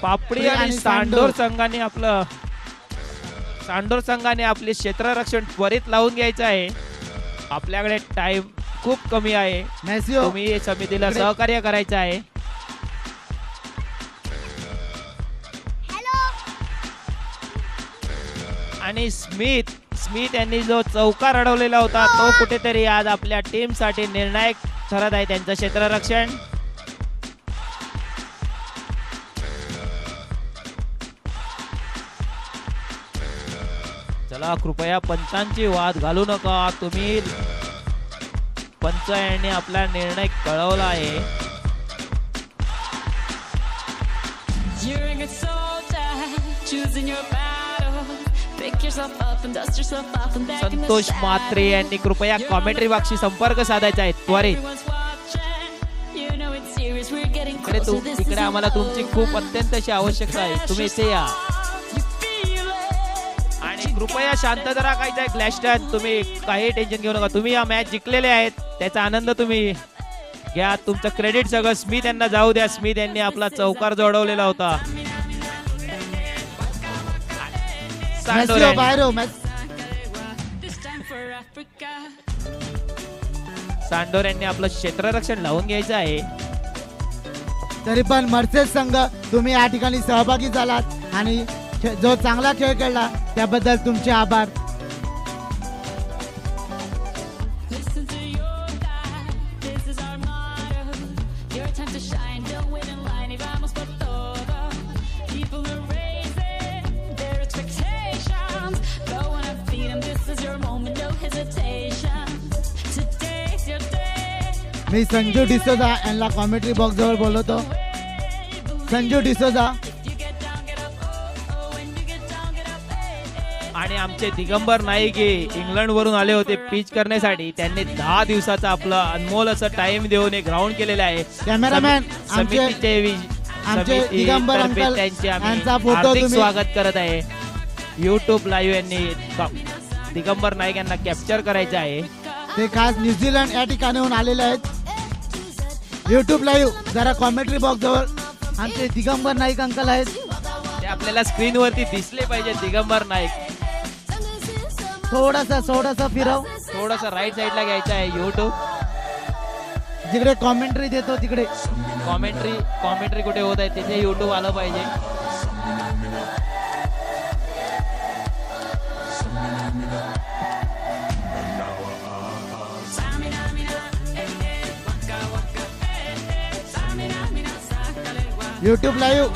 पापडी आणि सांडोर संघाने आपले क्षेत्ररक्षण त्वरित लावून घ्यायचं आहे. आपल्याकडे टाइम खूप कमी आहे. तुम्ही समितीला सहकार्य करायचं आहे. आणि स्मिथ यांनी जो चौकार अडवलेला होता तो कुठेतरी आज आपल्या टीम साठी निर्णायक ठरत आहे. त्यांचं क्षेत्ररक्षण चला कृपया पंचांची वाद घालू नका. तुम्ही पंच यांनी आपला निर्णय कळवला आहे. संतोष म्हात्रे यांनी कृपया कॉमेंट्री बॉक्सशी संपर्क साधायचा आहे त्वरित. तिकडे आम्हाला तुमची खूप अत्यंत अशी आवश्यकता आहे. तुम्ही इथे या आणि कृपया शांतता राखायचा आहे. ग्लॅस्टन तुम्ही काही टेन्शन घेऊ नका. तुम्ही या मॅच जिंकलेले आहेत त्याचा आनंद तुम्ही घ्या. तुमचं क्रेडिट सगळं स्मिथ यांना जाऊ द्या. स्मिथ यांनी आपला चौकार जोडवलेला होता. सांडोर यांनी आपलं क्षेत्ररक्षण लावून घ्यायचं आहे. तरी पण मर्सेस संघ तुम्ही या ठिकाणी सहभागी झालात आणि जो चांगला खेळ खेळला त्याबद्दल तुमचे आभार. मी संजू डिसोजा यांना कॉमेंट्री बॉक्स जवळ बोलवतो. संजू डिसोजा आणि आमचे दिगंबर नाईक हे इंग्लंड वरून आले होते पिच करण्यासाठी. त्यांनी 10 दिवसाचा आपला अनमोल असं टाइम देऊन ग्राउंड केलेला आहे. कॅमेरामॅन आमचे दिगंबर अंकल यांचा फोटो हार्दिक स्वागत करत आहे. YouTube लाईव्ह यांनी दिगंबर नाईक यांना कॅप्चर करायचं आहे. ते खास न्यूझीलंड या ठिकाणाहून आलेले आहेत. YouTube लाईव्ह जरा कॉमेंट्री बॉक्स जवळ आमचे दिगंबर नाईक अंकल आहेत. ते आपल्याला स्क्रीन वरती दिसले पाहिजे. दिगंबर नाईक थोडासा फिरव. थोडासा राईट साईडला घ्यायचं आहे. YouTube जिकडे कॉमेंट्री देतो तिकडे कॉमेंट्री कुठे होत आहे तिथे YouTube आलं पाहिजे. YouTube लाईव्ह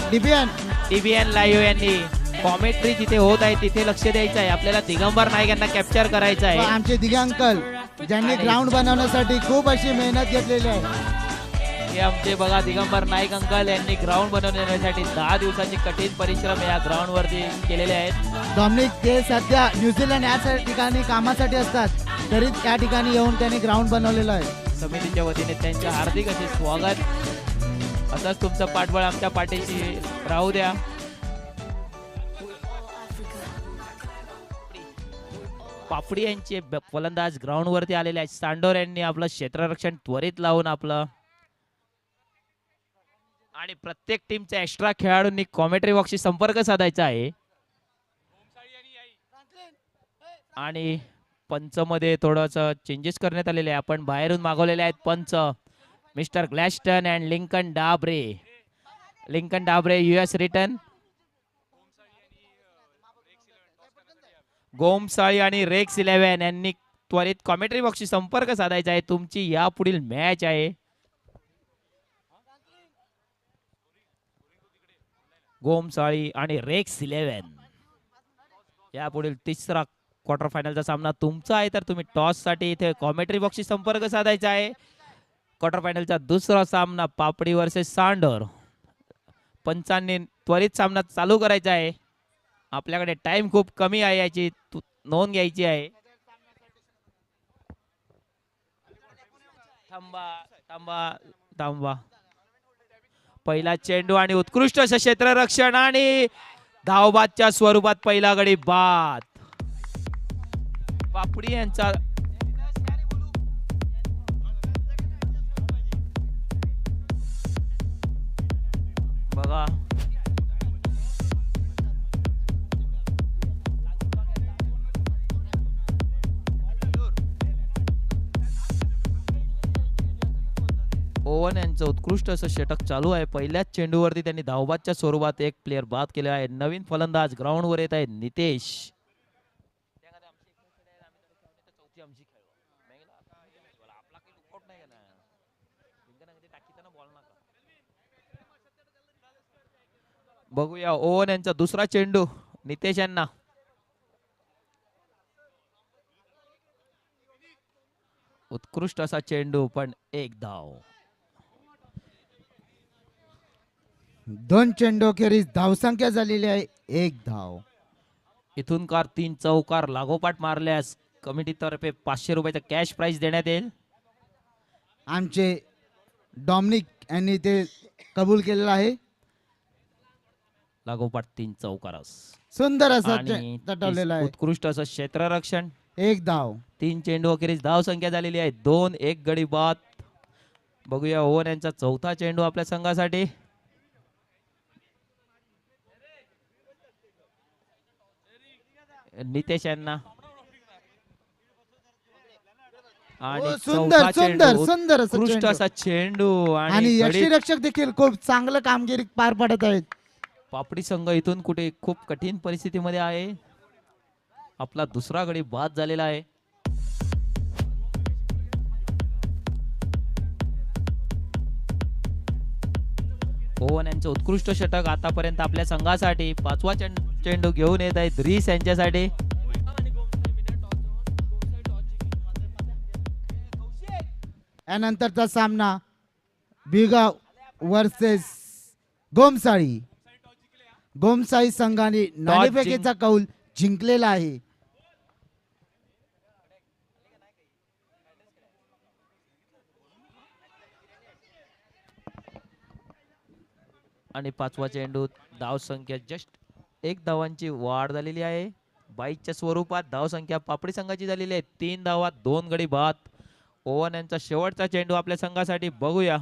DBN लाईव्ह यांनी कॉमेंट्री जिथे होत आहे तिथे लक्ष द्यायचं आहे. आपल्याला दिगंबर नाईक यांना कॅप्चर करायचं आहे. आमचे दिगंकर ज्यांनी ग्राउंड बनवण्यासाठी खूप अशी मेहनत घेतलेली आहे. हे आमचे बघा दिगंबर नाईक अंकल यांनी ग्राउंड बनवण्यासाठी 10 दिवसाचे कठीण परिश्रम या ग्राउंड वरती केलेले आहेत. डॉमिनिक ते सध्या न्यूझीलंड या ठिकाणी कामासाठी असतात तरी त्या ठिकाणी येऊन त्यांनी ग्राउंड बनवलेलं आहे. समितीच्या वतीने त्यांचे हार्दिक असे स्वागत. असंच तुमचं पाठबळ आमच्या पाठीशी राहू द्या. पापडी यांचे फलंदाज ग्राउंड वरती आलेले आहेत. सांडोर यांनी आपलं क्षेत्ररक्षण त्वरित लावून आपलं आणि प्रत्येक टीमच्या एक्स्ट्रा खेळाडूंनी कॉमेंट्री बॉक्सशी संपर्क साधायचा आहे. आणि पंच मध्ये थोडस चेंजेस करण्यात आलेले आहे. आपण बाहेरून मागवलेले आहेत पंच mister Glaston and Lincoln Dabre US return. गोमसाळी आणि रेक्स 11 यांनी त्वरित कॉमेंट्री बॉक्सशी संपर्क साधायचा आहे. तुमची यापुढील मॅच आहे. गोमसाळी आणि रेक्स 11 यापुढील तिसरा क्वार्टर फायनलचा सामना तुमचा आहे. तर तुम्ही टॉस साठी इथे कॉमेंट्री बॉक्सशी संपर्क साधायचा आहे. क्वार्टर फायनलचा दुसरा सामना पापडी वर्सेस सांडोर. पंचांनी त्वरित सामना चालू करायचा आहे. आपल्याकडे टाइम खूप कमी आहे याची नोंद घ्यायची आहे. थांबा. पहिला चेंडू आणि उत्कृष्ट क्षेत्ररक्षण आणि धावबादच्या स्वरूपात पहिला गडी बाद. पापडी यांचा बघा ओवन यांचं उत्कृष्ट असं षटक चालू आहे. पहिल्याच चेंडूवरती त्यांनी धावबादच्या स्वरूपात एक प्लेअर बाद केला आहे. नवीन फलंदाज ग्राउंडवर येत आहे नितेश. बघूया ओवन यांचा दुसरा चेंडू नितेश यांना. उत्कृष्ट असा चेंडू पण एक धाव. 2 चेंडू अखेरीस धावसंख्या झालेली आहे 1 धाव. इथून 3 चौकार लागोपाठ मारल्यास कमिटीतर्फे 500 रुपयाचा कॅश प्राइज देण्यात येईल. आमचे डॉमिनिक यांनी ते कबूल केलेलं आहे. लागोपाठ 3 चौकारस सुंदर असा आणि तटवलेला आहे. उत्कृष्ट असं क्षेत्ररक्षण. 1 धाव. 3 चेंडू अखेरीस धाव संख्या झालेली आहे 2. 1 गडी बाद. बघूया ओवन यांचा चौथा चेंडू आपल्या संघासाठी. नितेश यांना आणि सुंदर चौथा सुंदर चेंडू सुंदर असं उत्कृष्ट चेंडू. असा चेंडू आणि आणि यष्टीरक्षक देखील खूप चांगलं कामगिरी पार पाडत आहेत. पापडी संघ इथून कुठे खूप कठीण परिस्थितीमध्ये आहे. आपला दुसरा गडी बाद झालेला आहे. ओवन यांचं उत्कृष्ट षटक आतापर्यंत आपल्या संघासाठी. 5वा चेंडू घेऊन येत आहेत रीस यांच्यासाठी. यानंतरचा सामना बिगाव वर्सेस गोमसाळी. गोमसाळी संघाने नाणेफेकीचा कौल जिंकलेला आहे. आणि 5वा चेंडू धाव संख्या जस्ट 1 धावांची वाढ झालेली आहे. 22च्या स्वरूपात धाव संख्या पापडी संघाची झालेली आहे 3 धावात 2 गडी बाद. ओवन यांचा शेवटचा चेंडू आपल्या संघासाठी. बघूया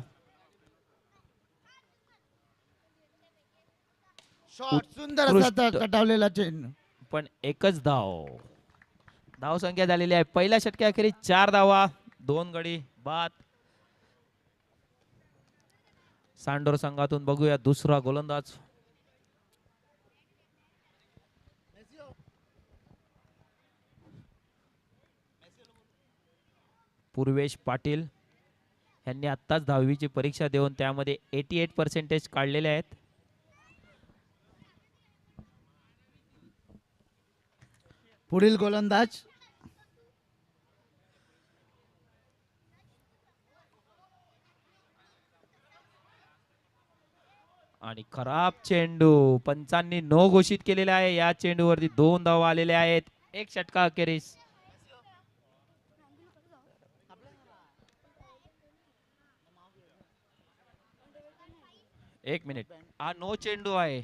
सुंदर असा कटावलेला चेंडू पण एकच धाव. धाव संख्या झालेली आहे पहिल्या षटकाखेरीस 4 धावा 2 गडी बाद. सांडोर संघातून बघूया दुसरा गोलंदाज. पूर्वेश पाटील यांनी आत्ताच 10वीची परीक्षा देऊन त्यामध्ये 88% काढलेले आहेत. पुढील गोलंदाज आणि खराब चेंडू. पंचांनी नो घोषित केलेला आहे. या चेंडूवरती 2 धावा आलेल्या आहेत. 1 षटका अखेरीस. एक मिनिट हा नो चेंडू आहे.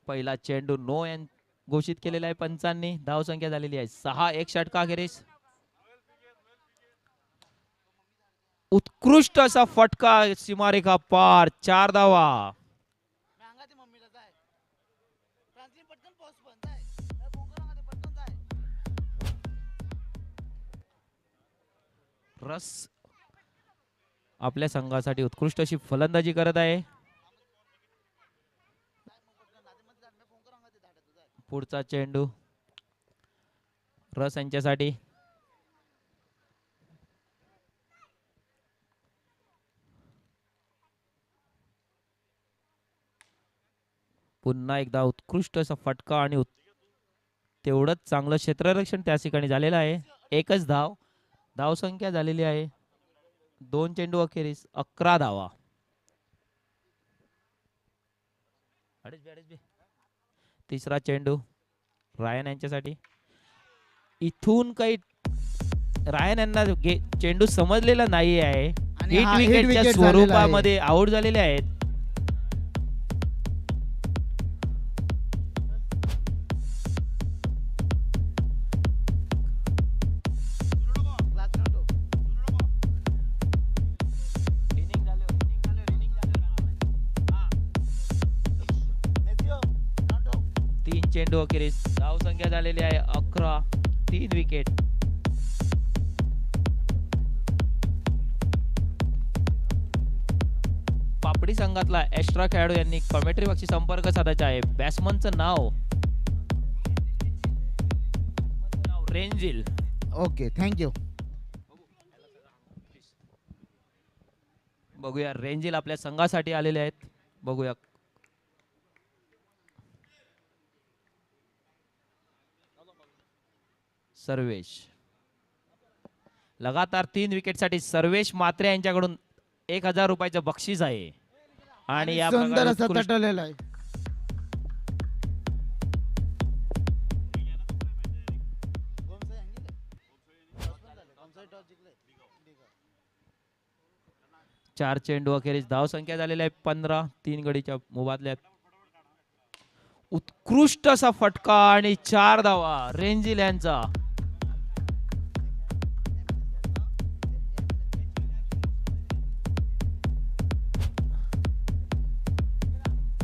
पहिला चेंडू नो घोषित केलेला आहे पंचांनी. धाव संख्या झालेली आहे 6. 1 षटका अखेरीस. उत्कृष्ट असा फटका सीमारेखा पार 4 धावा. रस आपल्या संघासाठी उत्कृष्ट अशी फलंदाजी करत आहे. पुढचा चेंडू रस यांच्यासाठी. पुन्हा एकदा उत्कृष्ट असा फटका आणि तेवढंच चांगलं क्षेत्ररक्षण त्या ठिकाणी झालेलं आहे. एकच धाव. धाव संख्या झालेली आहे 2 चेंडू अखेरीस 11 धावा. तिसरा चेंडू रायन यांच्यासाठी. इथून काही रायन यांना चेंडू समजलेला नाही आहे. हिट विकेटच्या स्वरूपामध्ये आउट झालेले आहेत. तीन चेंडू अखेरीस धाव संख्या झालेली आहे 11. 3 विकेट. पापडी संघातला एक्स्ट्रा खेळाडू यांनी कॉमेंट्री बॉक्सशी संपर्क साधायचा आहे. बॅट्समनचं नाव रेंजिल. Okay, thank you. बघूया रेंजिल आपल्या संघासाठी आलेले आहेत. बघूया. सर्वेश लगातार 3 विकेटसाठी सर्वेश मात्रे यांच्याकडून 1000 रुपयाचं बक्षीस आहे. आणि या सुंदर प्रकारे असं उत्कृष्ट तटलेलं आहे. चार चेंडू अखेरीस धाव संख्या झालेल्या आहे 15. 3 गडीच्या मुबादल्यात उत्कृष्ट असा फटका आणि 4 धावा रेंजिल यांचा.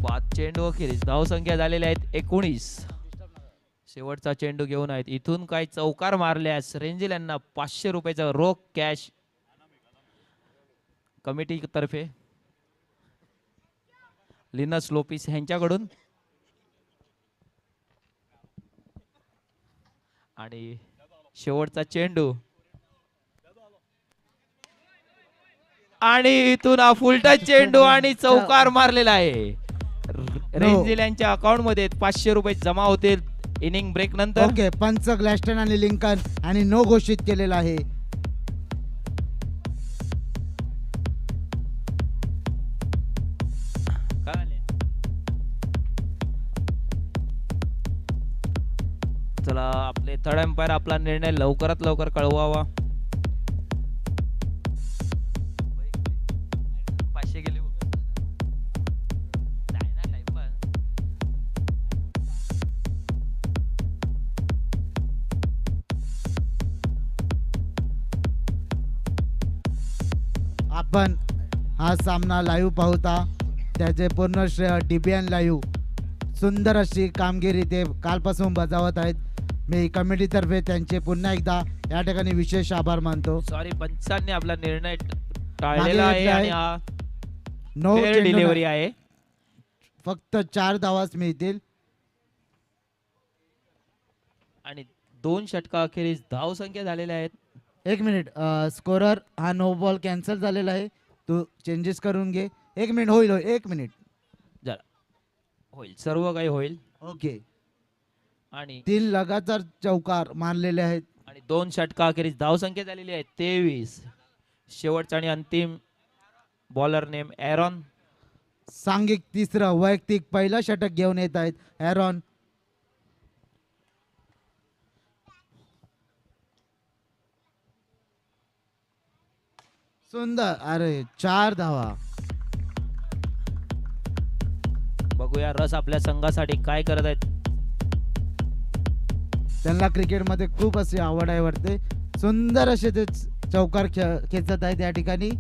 पाच चेंडू अखेरीस धाव संख्या झालेल्या आहेत 19. शेवटचा चेंडू घेऊन आहेत. इथून काही चौकार मारल्यास रेंजिल यांना 500 रुपयाचा रोख कॅश कमिटी तर्फे लिनस लोपिस यांच्याकडून. आणि शेवटचा चेंडू आणि इथून हा फुलटच चेंडू आणि चौकार मारलेला आहे. रेंजिल यांच्या अकाउंट मध्ये 500 रुपये जमा होतील इनिंग ब्रेक नंतर. ओके, पंच ग्लॅस्टन आणि लिंकन आणि नो घोषित केलेला आहे. चला आपले थर्ड एम्पायर आपला निर्णय लवकरात लवकर कळवावा. 500 गेले. आपण हा सामना लाईव्ह पाहता त्याचे पूर्ण श्रेय डीबीएन लाईव्ह सुंदर अशी कामगिरी ते कालपासून बजावत आहेत. मी कमिटीतर्फे त्यांचे पुन्हा एकदा या ठिकाणी विशेष आभार मानतो. सॉरी, पंचांनी आपला निर्णय टाळलेला आहे आणि हा नो फेअर चेंडू डिलिव्हरी आहे. फक्त 4 धावाच मिळतील. आणि 2 षटका अखेरीस धाव संख्या झालेल्या आहेत. 1 मिनिट, स्कोरर हा नो बॉल कॅन्सल झालेला आहे. तू चेंजेस करून घे. 1 मिनिट होईल. 1 मिनिट होईल, सर्व काही होईल. ओके. आणि 3 लगातार चौकार मारलेले आहेत. आणि 2 षटका अखेरीस धाव संख्या झालेली आहे 23. शेवटचा आणि अंतिम बॉलर नेम एरॉन. सांघिक तिसरं वैयक्तिक पहिला षटक घेऊन येत आहेत एरॉन. सुंदर, अरे 4 धावा. बघूया रस आपल्या संघासाठी काय करत आहेत. त्यांना क्रिकेटमध्ये खूप अशी आवड आहे वाटते. सुंदर असे ते चौकार खेचत आहेत या ठिकाणी.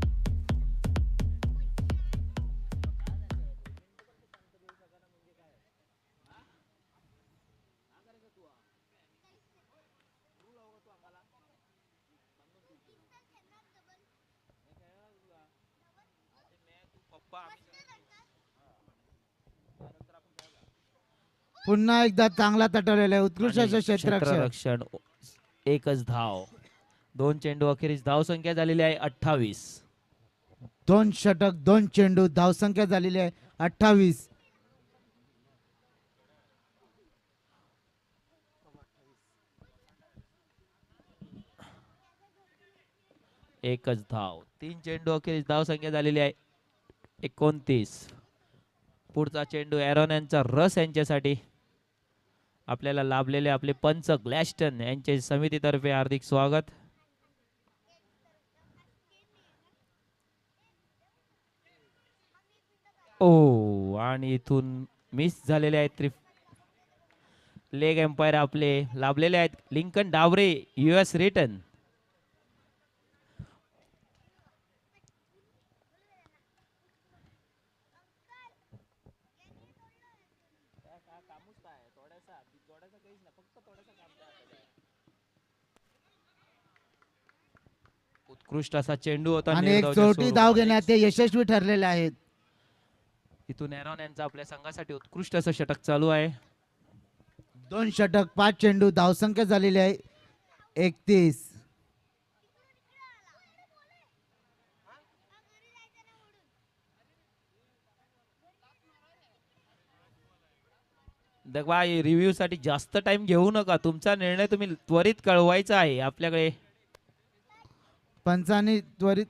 पुन्हा एकदा चांगला तटवलेला आहे. उत्कृष्ट असं क्षेत्ररक्षण. क्षेत्ररक्षण. एकच धाव. 2 चेंडू अखेरीस धाव संख्या झालेली आहे 28. 2 षटक 2 चेंडू धावसंख्या झालेली आहे 28. एकच धाव. 3 चेंडू अखेरीस धाव संख्या झालेली आहे 29. पुढचा चेंडू एरॉन यांचा रस यांच्यासाठी. आपल्याला लाभलेले आपले पंच ग्लॅस्टन यांचे समितीतर्फे हार्दिक स्वागत. ओ, आणि इथून मिस झालेले आहेत. लेग एम्पायर आपले लाभलेले आहेत लिंकन डावरे US रिटर्न. उत्कृष्ट असा चेंडू होता आणि एक निर्धावच्या चोटी धाव स्वरूपात. घेण्यात ते यशस्वी ठरलेले आहेत. इथून एरॉन यांचा आपल्या संघासाठी उत्कृष्ट असं षटक चालू आहे. 2 षटक 5 चेंडू धावसंख्या झालेली आहे 31. रिव्ह्यू साठी जास्त टाइम घेऊ नका. तुमचा निर्णय तुम्ही त्वरित कळवायचा आहे आपल्याकडे. पंचांनी त्वरित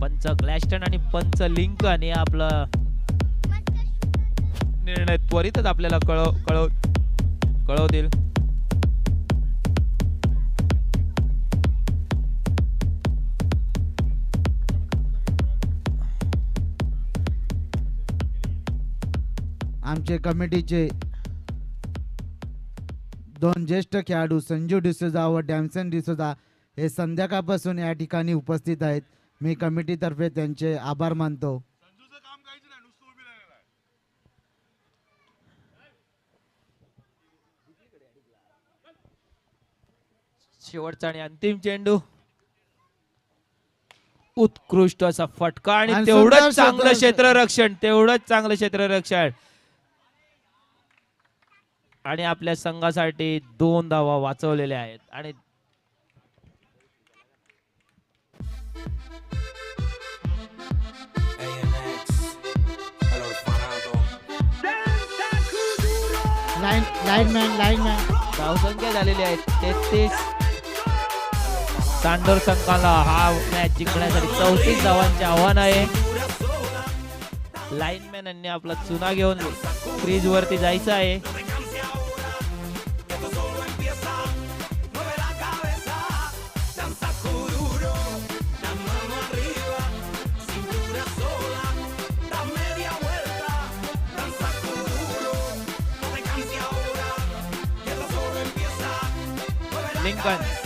पंच ग्लॅस्टन आणि पंच लिंक आणि आपला निर्णय त्वरितच आपल्याला कळवतील. आमचे कमिटीचे 2 ज्येष्ठ खेळाडू संजू डिसोजा व डॅमसन डिसोजा हे संध्याकाळपासून या ठिकाणी उपस्थित आहेत. मी कमिटीतर्फे त्यांचे आभार मानतो. शेवटचा आणि अंतिम चेंडू. उत्कृष्ट असा फटका आणि आणि तेवढंच सुंदर चांगलं क्षेत्ररक्षण आणि आपल्या संघासाठी 2 धावा वाचवलेल्या आहेत. आणि लाईनमॅन धावसंख्या झालेली आहे 33. सांडोर संघाला हा मॅच जिंकण्यासाठी 34 धावांचे आव्हान आहे. लाईनमॅन यांनी आपला चुना घेऊन क्रीज वरती जायचं आहे. लिंकन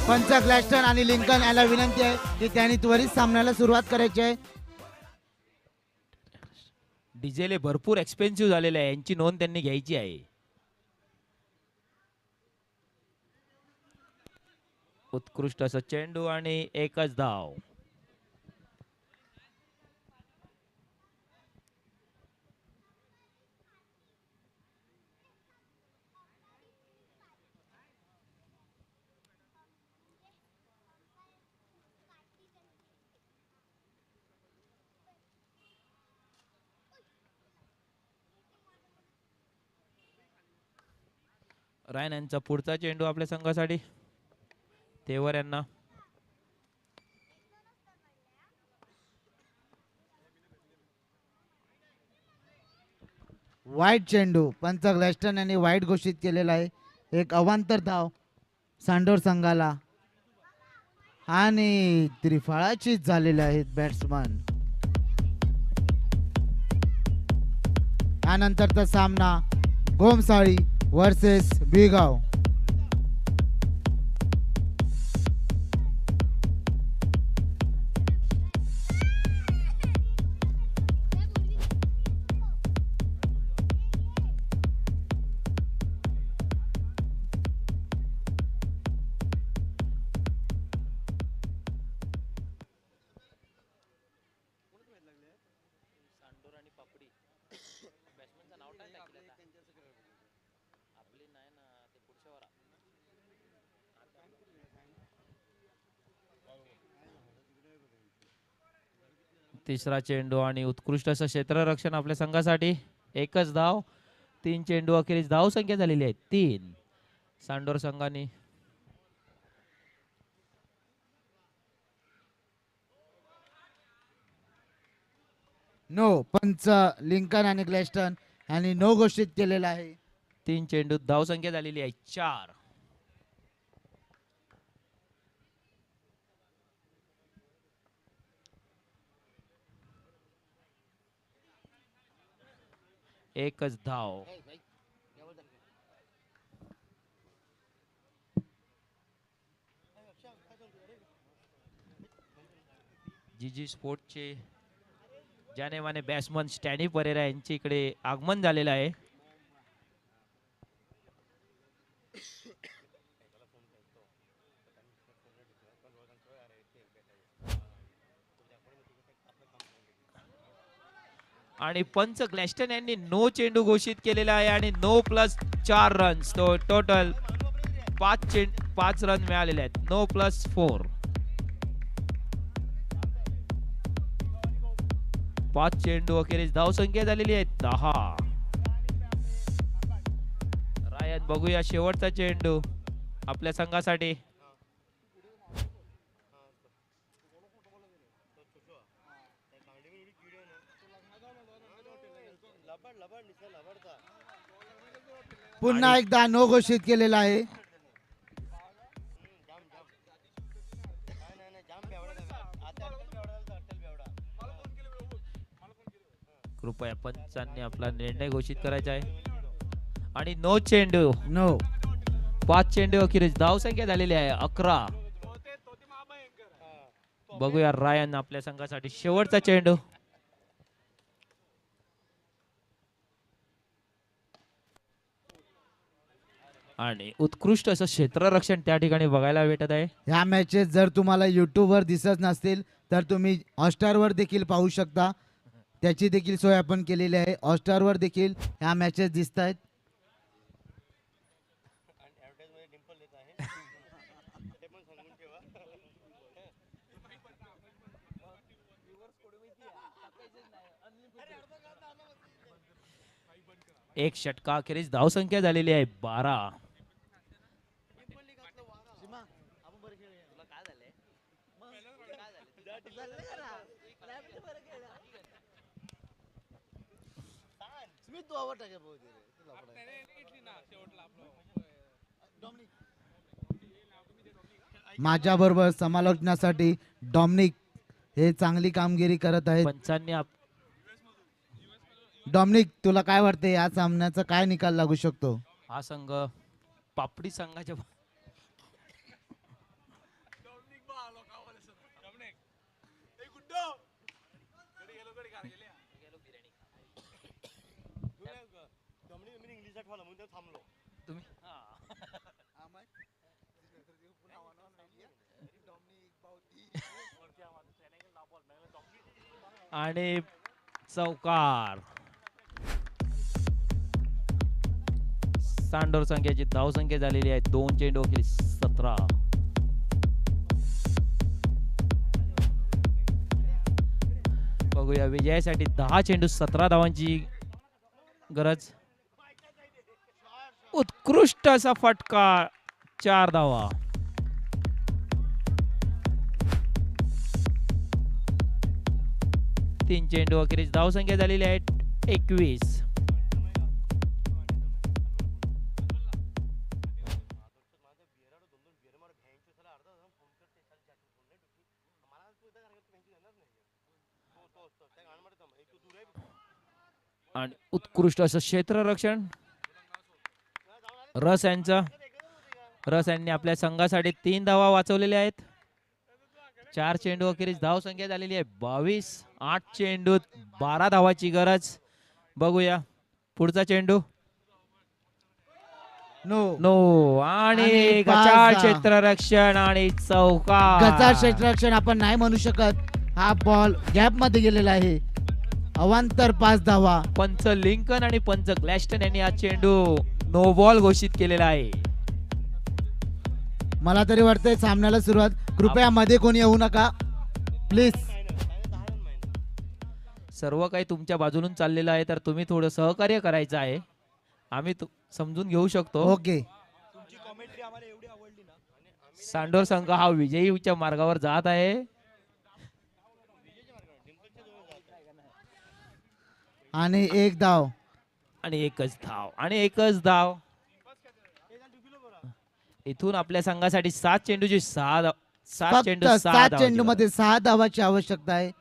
पंच ग्लॅस्टन आणि लिंकन याला विनंती आहे की त्यांनी त्वरित सामन्याला सुरुवात करायची आहे. डिझेल भरपूर एक्सपेन्सिव्ह झालेले आहे. यांची नोंद त्यांनी घ्यायची आहे. उत्कृष्ट असं चेंडू आणि एकच धाव. रायन यांचा पुढचा चेंडू आपल्या संघासाठी. तेवर यांना वाईट चेंडू. पंच ग्लॅस्टन यांनी वाईट घोषित केलेला आहे. एक अवांतर धाव सांडोर संघाला आणि त्रिफळाचीच झालेले आहेत बॅट्समन. त्यानंतरचा सामना गोमसाळी वर्सेस बिगाव. तिसरा चेंडू आणि उत्कृष्ट असं क्षेत्ररक्षण आपल्या संघासाठी. एकच धाव. 3 चेंडू अखेरीस धाव संख्या झालेली आहे 3. सांडोर संघाने नो. पंच लिंकन आणि ग्लॅस्टन यांनी नो घोषित केलेला आहे. 3 चेंडू धाव संख्या झालेली आहे 4. एकच धाव. जीजी स्पोर्टचे जाने माने बॅट्समन स्टॅनी परेरा यांच्या इकडे आगमन झालेलं आहे. आणि पंच ग्लॅस्टन यांनी नो चेंडू घोषित केलेला आहे आणि नो प्लस 4 रन्स. तो टोटल 5 रन मिळालेले आहेत. No plus 4. 5 चेंडू अखेरीस धाव संख्या झालेली आहे 10. रायन बघूया शेवटचा चेंडू आपल्या संघासाठी. पुन्हा एकदा नो घोषित केलेला आहे. कृपया पंचांनी आपला निर्णय घोषित करायचा आहे. आणि नो चेंडू. नो. 5 चेंडू अखेरीस धाव संख्या झालेली आहे 11. बघूया रायन आपल्या संघासाठी शेवटचा चेंडू. आणि उत्कृष्ट असं क्षेत्ररक्षण त्या ठिकाणी बघायला भेटत आहे. ह्या मॅचेस जर तुम्हाला यूट्यूबवर दिसत नसतील तर तुम्ही हॉटस्टारवर देखील पाहू शकता. त्याची देखील सोय आपण केलेली आहे. हॉटस्टारवर देखील ह्या मॅचेस दिसत आहेत. एक षटका अखेरीस धाव संख्या झालेली आहे 12. माझ्या बरोबर समालोचनासाठी डॉमिनिक हे चांगली कामगिरी करत आहेत. पंचांनी डॉमिनिक, तुला काय वाटते या सामन्याचा काय निकाल लागू शकतो? हा संघ पापडी संघाच्या आणि चौकार. सांडोर संघाची धाव संख्या झालेली आहे 2 चेंडू अखेरीस 17. बघूया विजयासाठी 10 चेंडू 17 धावांची गरज. उत्कृष्ट असा फटका, 4 धावा. तीन चेंडू अखेरीस धावसंख्या झालेली आहे 21. आणि उत्कृष्ट असं क्षेत्ररक्षण रस यांनी आपल्या संघासाठी 3 धावा वाचवलेल्या आहेत. 4 चेंडू अखेरीस धाव संख्या झालेली आहे 22. 8 चेंडूत 12 धावाची गरज. बघूया पुढचा चेंडू. नो आणि आणि गचाळ पाच. क्षेत्ररक्षण आणि चौकार. गचाळ क्षेत्ररक्षण आपण नाही म्हणू शकत. हा बॉल गॅप मध्ये गेलेला आहे. अवांतर 5 धावा. पंच लिंकन आणि पंच ग्लॅस्टन यांनी हा चेंडू नो बॉल घोषित केलेला आहे. मला तरी वाटतंय सामन्याला सुरुवात. कृपया मध्ये कोणी येऊ नका प्लीज. सर्व काही तुमच्या बाजून चाललेलं आहे तर तुम्ही थोडं सहकार्य करायचं आहे. आम्ही समजून घेऊ शकतो. ओके. सांडोर संघ हा विजयीच्या मार्गावर जात आहे. आणि 1 धाव. आणि एकच धाव. इथून आपल्या संघासाठी 7 चेंडूची 7 चेंडू 7 चेंडू मध्ये 6 धावाची आवश्यकता आहे.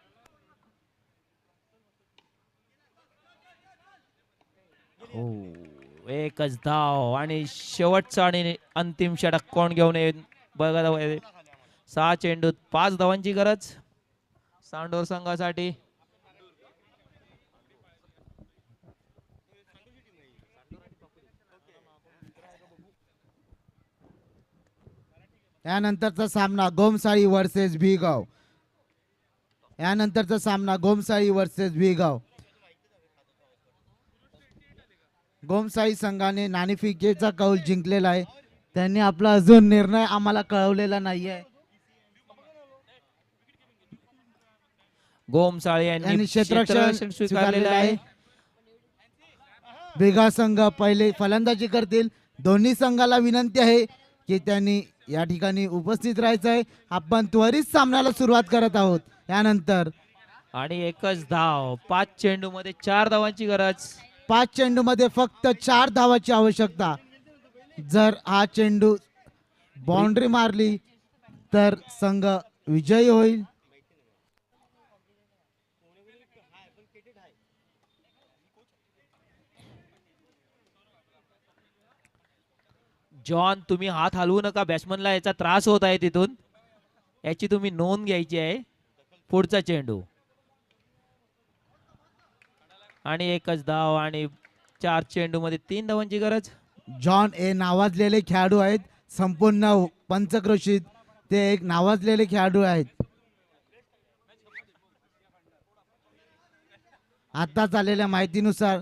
एकच धाव आणि शेवटचा आणि अंतिम षटक कोण घेऊन येईल बघा. 6 चेंडूत 5 धावांची गरज सांडोर संघासाठी. यानंतरचा सामना गोमसाळी वर्सेस भिगाव. यानंतरचा सामना गोमसाळी वर्सेस भिगाव. गोमसाळी संघाने नाणेफेकीचा कौल जिंकलेला आहे. त्यांनी आपला अजून निर्णय आम्हाला कळवलेला नाहीये. गोमसाळी यांनी क्षेत्ररक्षण स्वीकारलेलं आहे. भिगाव संघ पहिले फलंदाजी करतील. दोन्ही संघाला विनंती आहे की त्यांनी या ठिकाणी उपस्थित राहायचं आहे. आपण त्वरित सामन्याला सुरुवात करत आहोत. यानंतर आणि एकच धाव. 5 चेंडू मध्ये 4 धावांची गरज. 5 चेंडू मध्ये फक्त 4 धावाची आवश्यकता. जर हा चेंडू बाउंड्री मारली तर संघ विजयी होईल. जॉन तुम्ही हात हलवू नका. बॅट्समनला याचा त्रास होत आहे. तिथून याची तुम्ही नोंद घ्यायची आहे. पुढचा चेंडू आणि एकच धाव आणि 4 चेंडू मध्ये 3 धावांची गरज. जॉन हे नावाजलेले खेळाडू आहेत. संपूर्ण पंचक्रोशीत ते एक नावाजलेले खेळाडू आहेत. आता झालेल्या माहितीनुसार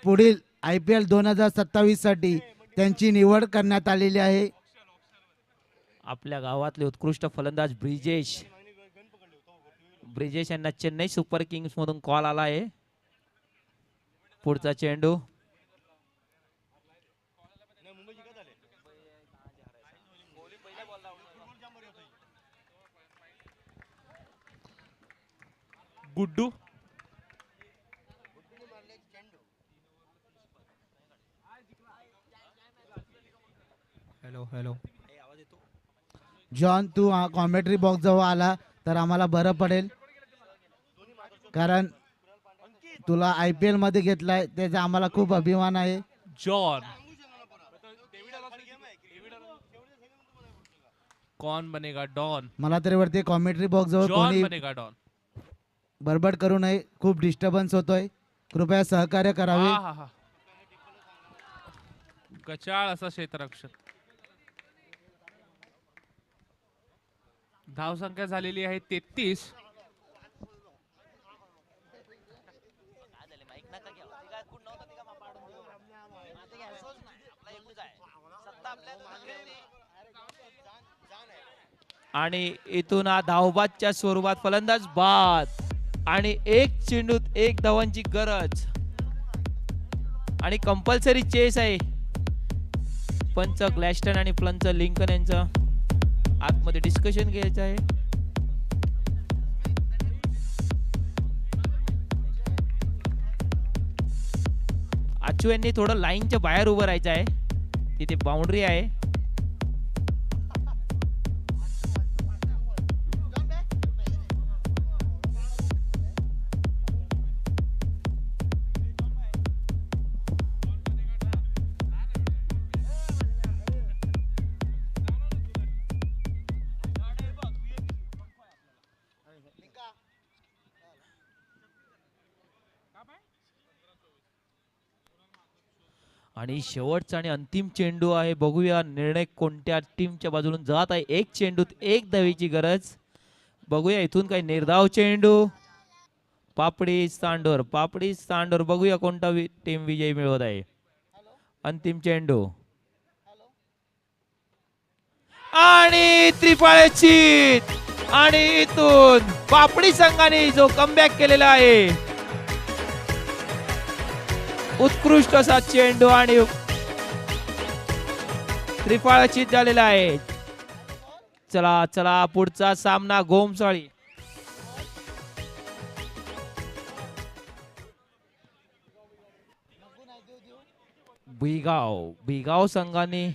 पुढील IPL 2027 साठी त्यांची निवड करण्यात आलेली आहे. आपल्या गावातले उत्कृष्ट फलंदाज ब्रिजेश यांना चेन्नई सुपर किंग्स मधून कॉल आला आहे. पुढचा चेंडू गुड्डू. हॅलो. जॉन तू कॉमेंट्री बॉक्स जवळ आला तर आम्हाला बरं पडेल. कारण तुला IPL मध्ये घेतलाय त्याचा आम्हाला खूप अभिमान आहे. जॉन कौन बनेगा डॉन. मला तरी वाटते कॉमेंट्री बॉक्स जवळ जॉन कोणी बनेगा डॉन. बडबड करू नये. खूप डिस्टर्बन्स होतोय. कृपया सहकार्य करावे. हा. गचाळ असा क्षेत्ररक्षण. धावसंख्या झालेली आहे 33. आणि इथून हा धावबादच्या स्वरूपात फलंदाज बाद आणि 1 चेंडूत 1 धावांची गरज. आणि कंपल्सरी चेस आहे. पंच ग्लॅस्टन आणि पंच लिंकन यांचं आतमध्ये डिस्कशन घ्यायचं आहे. अच्चू यांनी थोडं लाईनच्या बाहेर उभं राहायचं आहे. तिथे बाउंड्री आहे. आणि शेवटचा आणि अंतिम चेंडू आहे. बघूया निर्णय कोणत्या टीमच्या बाजून जात आहे. एक चेंडूत एक धावेची गरज. बघूया इथून काही निर्धाव चेंडू. पापडी सांडोर बघूया कोणता टीम विजयी मिळवत आहे. अंतिम चेंडू आणि त्रिफळाची आणि इथून पापडी संघाने जो कमबॅक केलेला आहे. उत्कृष्ट असा चेंडू आणि त्रिफळाचीत झालेला आहे. चला चला पुढचा सामना गोमसाळी बिगाव संघाने